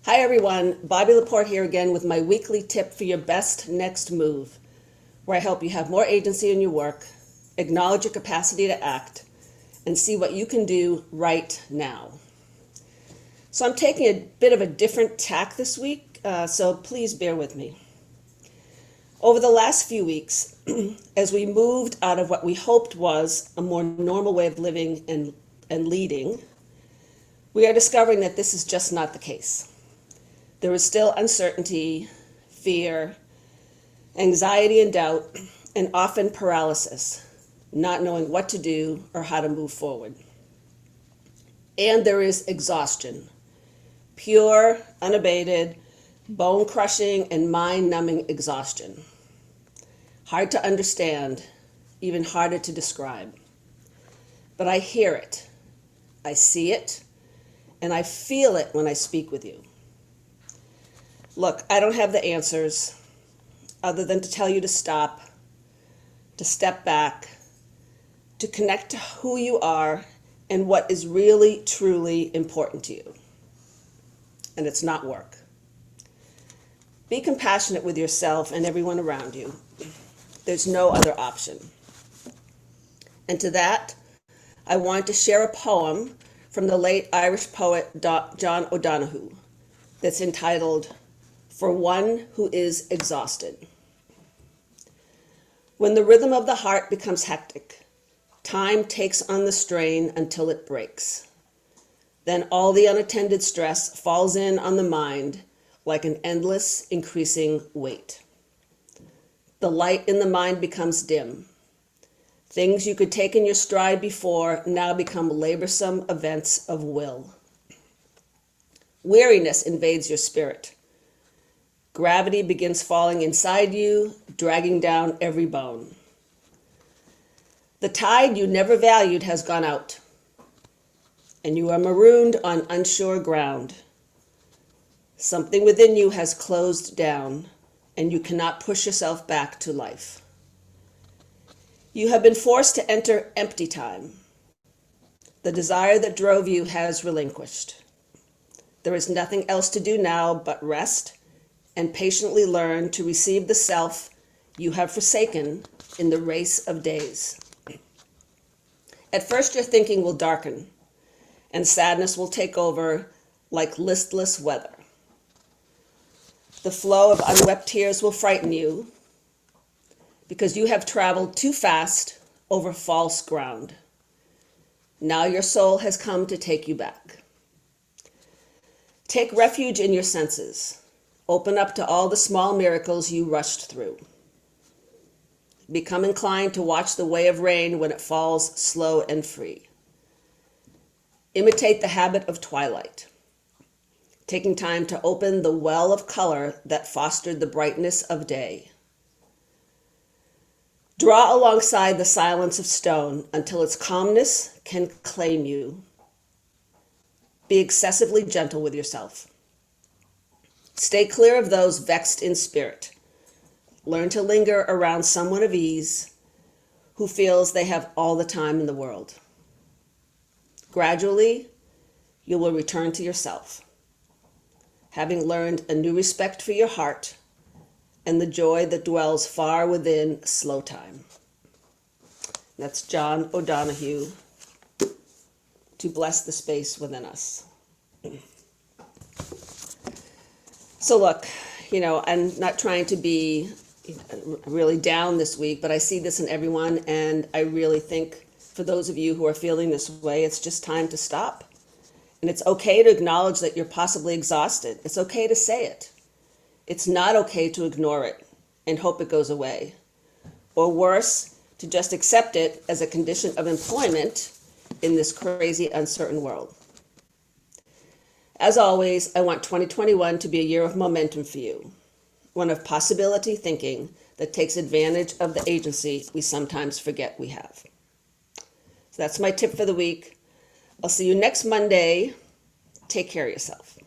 Hi everyone, Bobbie LaPorte here again with my weekly tip for your best next move, where I help you have more agency in your work, acknowledge your capacity to act, and see what you can do right now. So I'm taking a bit of a different tack this week, so please bear with me. Over the last few weeks, as we moved out of what we hoped was a more normal way of living and leading, we are discovering that this is just not the case. There is still uncertainty, fear, anxiety and doubt, and often paralysis, not knowing what to do or how to move forward. And there is exhaustion, pure, unabated, bone-crushing, and mind-numbing exhaustion. Hard to understand, even harder to describe. But I hear it, I see it, and I feel it when I speak with you. Look, I don't have the answers other than to tell you to stop, to step back, to connect to who you are and what is really, truly important to you. And it's not work. Be compassionate with yourself and everyone around you. There's no other option. And to that, I want to share a poem from the late Irish poet John O'Donoghue that's entitled, "For One Who is Exhausted." When the rhythm of the heart becomes hectic, time takes on the strain until it breaks. Then all the unattended stress falls in on the mind like an endless, increasing weight. The light in the mind becomes dim. Things you could take in your stride before now become laborsome events of will. Weariness invades your spirit. Gravity begins falling inside you, dragging down every bone. The tide you never valued has gone out, and you are marooned on unsure ground. Something within you has closed down, and you cannot push yourself back to life. You have been forced to enter empty time. The desire that drove you has relinquished. There is nothing else to do now but rest and patiently learn to receive the self you have forsaken in the race of days. At first, your thinking will darken, and sadness will take over like listless weather. The flow of unwept tears will frighten you because you have traveled too fast over false ground. Now your soul has come to take you back. Take refuge in your senses. Open up to all the small miracles you rushed through. Become inclined to watch the way of rain when it falls slow and free. Imitate the habit of twilight, taking time to open the well of color that fostered the brightness of day. Draw alongside the silence of stone until its calmness can claim you. Be excessively gentle with yourself. Stay clear of those vexed in spirit. Learn to linger around someone of ease who feels they have all the time in the world. Gradually, you will return to yourself, having learned a new respect for your heart and the joy that dwells far within slow time. That's John O'Donoghue, to bless the space within us. So look, I'm not trying to be really down this week, but I see this in everyone, and I really think for those of you who are feeling this way, it's just time to stop. And it's okay to acknowledge that you're possibly exhausted. It's okay to say it. It's not okay to ignore it and hope it goes away. Or worse, to just accept it as a condition of employment in this crazy, uncertain world. As always, I want 2021 to be a year of momentum for you, one of possibility thinking that takes advantage of the agency we sometimes forget we have. So that's my tip for the week. I'll see you next Monday. Take care of yourself.